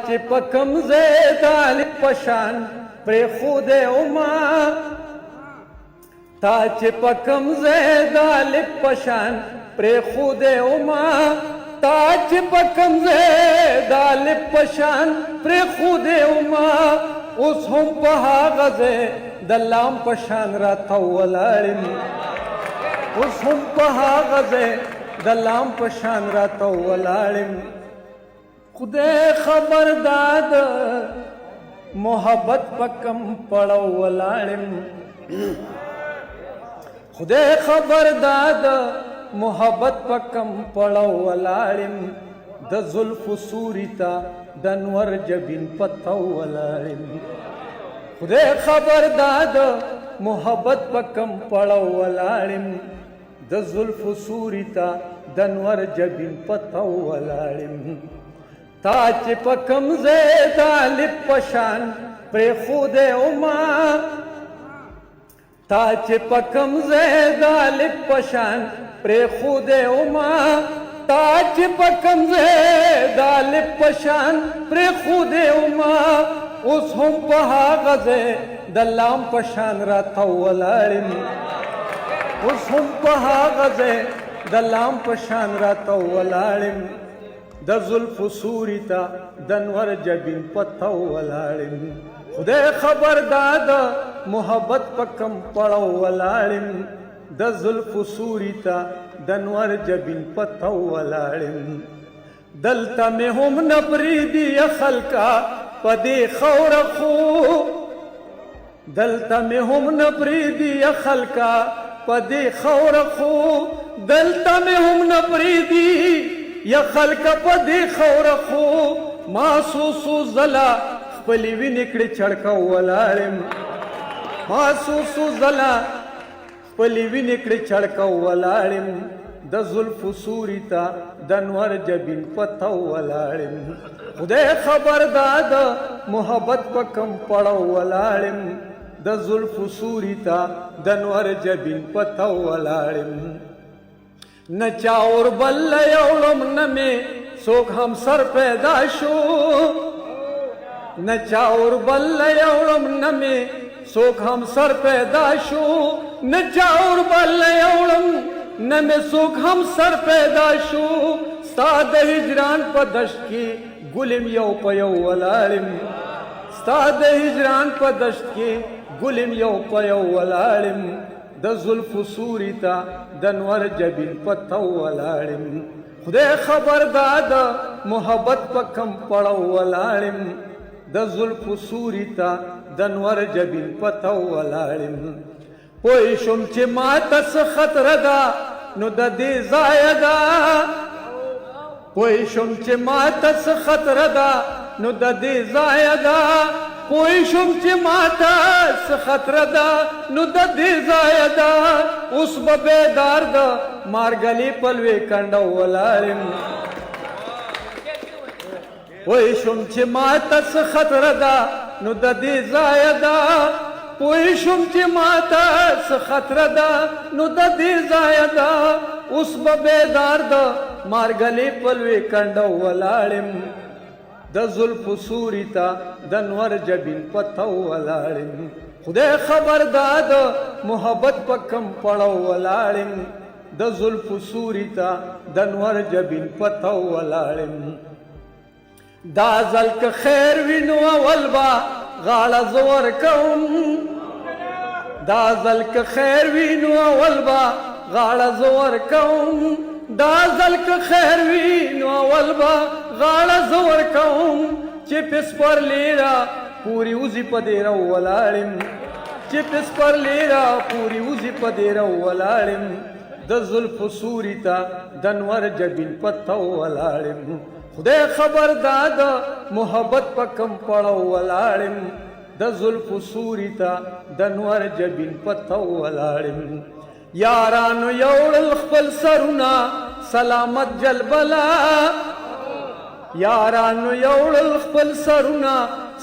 چې پکم زیدال پشان پر خود اوما تا چې پکم زیدال پشان پر خود اوما تا چې پکم زیدال پشان پر خود اوما اوس هم په هغه ځای د لام پشان را تولاړم اوس هم په هغه ځای د لام پشان را تولاړم خدای خبر داد محبت پکم پړو ولاړم خدای خبر داد محبت پکم پړو ولاړم د زلف سوریتا د انور جبین پتو ولاړم خدای خبر داد محبت پکم پړو ولاړم د زلف سوریتا د انور جبین پتو ولاړم تا چې پکم زیدال پشان پر خود اوما تا چې پکم زیدال پشان پر خود اوما تا چې پکم زیدال پشان پر خود اوما اوس هم په هغه ځای د لام پشان را تولاړم اوس هم په هغه ځای د لام پشان را تولاړم د زلف سوریتا د انور جبین پتو ولاړم خدای خبر داد محبت پکم پړو ولاړم د زلف سوریتا د انور جبین پتو ولاړم دلته مې هم نپریدي خلکا پدې خور خو دلته مې هم نپریدي خلکا پدې خور خو دلته مې هم نپریدي یا خلق پا دی خور خو ماسوسو زلا خپلی وینې کړې چړکا ولاړم ماسوسو زلا خپلی وینې کړې چړکا ولاړم د زلف سوریتا د انور جبین پتو ولاړم خدای خبر داد محبت پکم پړو ولاړم د زلف سوریتا د انور جبین پتو ولاړم نچا اور بل یوړم نمه سوک هم سر پیدا شو نچا اور بل یوړم نمه سوک هم سر پیدا شو نچا اور بل یوړم نمه سوک هم سر پیدا شو ساده هجران په دشت کې ګلم یو په یو ولاړم ساده هجران په دشت کې ګلم یو په یو ولاړم د زلف سوریتا د انور جبین پتو ولاړم خدای خبر داد محبت پکم پړو ولاړم د زلف سوریتا د انور جبین پتو ولاړم پوه شم چې ماته څه خطر ده نو د دې ځای ده پوه شم چې ماته څه خطر ده نو د دې ځای ده پوه شم چې ماته څه خطر ده نو د دې ځای ده اوس به بیدار ده مارګلي پلوې کنډو ولاړم پوه شم چې ماته څه خطر ده نو د دې ځای ده پوه شم چې ماته څه خطر ده نو د دې ځای ده اوس به بیدار ده مارګلي پلوې کنډو ولاړم د زلف سوریتا د انور جبین پتو ولاړم خدای خبر داد محبت پکم پړو ولاړم د زلف سوریتا د انور جبین پتو ولاړم دا زلک خیر وینو اول با غاړه زور کوم دا زلک خیر وینو اول با غاړه زور کوم دا زلک خیر وینو اول با غاړه زور کوم چې پس پر لیرا پوری وزي پدېرو ولاړم چې پس پر لیرا پوری وزي پدېرو ولاړم د زلف سوریتا د انور جبین پتو ولاړم خدای خبر داد محبت پکم پړو ولاړم د زلف سوریتا د انور جبین پتو ولاړم یارانو یوړل خپل سرونه سلامت جلبلا یارانو یوړل خپل سرونه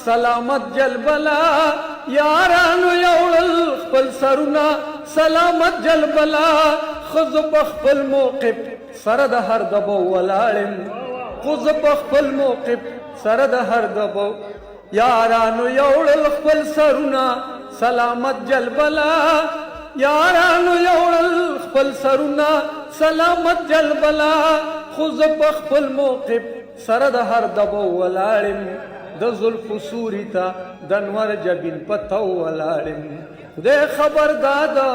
سلامت جلبلا یارانو یوړل خپل سرونه سلامت جلبلا خذ په خپل موقف سره د هر دبو ولاړم خو زه په خپل موقف سره د هر دبو یارانو یوړل خپل سرونه سلامت جلبلا یارانو یوړل خپل سرونه سلامت جلبلا خو زه په خپل موقف سره د هر دبو ولاړم د زلفو سوري ته د انور جبین په تو ولاړم خدای خبر دادا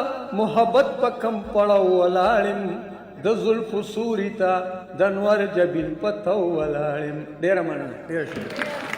محبت په کم پړو ولاړم د زلفو سوري ته د انور جبین په تو ولاړم ډېره مننه ډېره شکر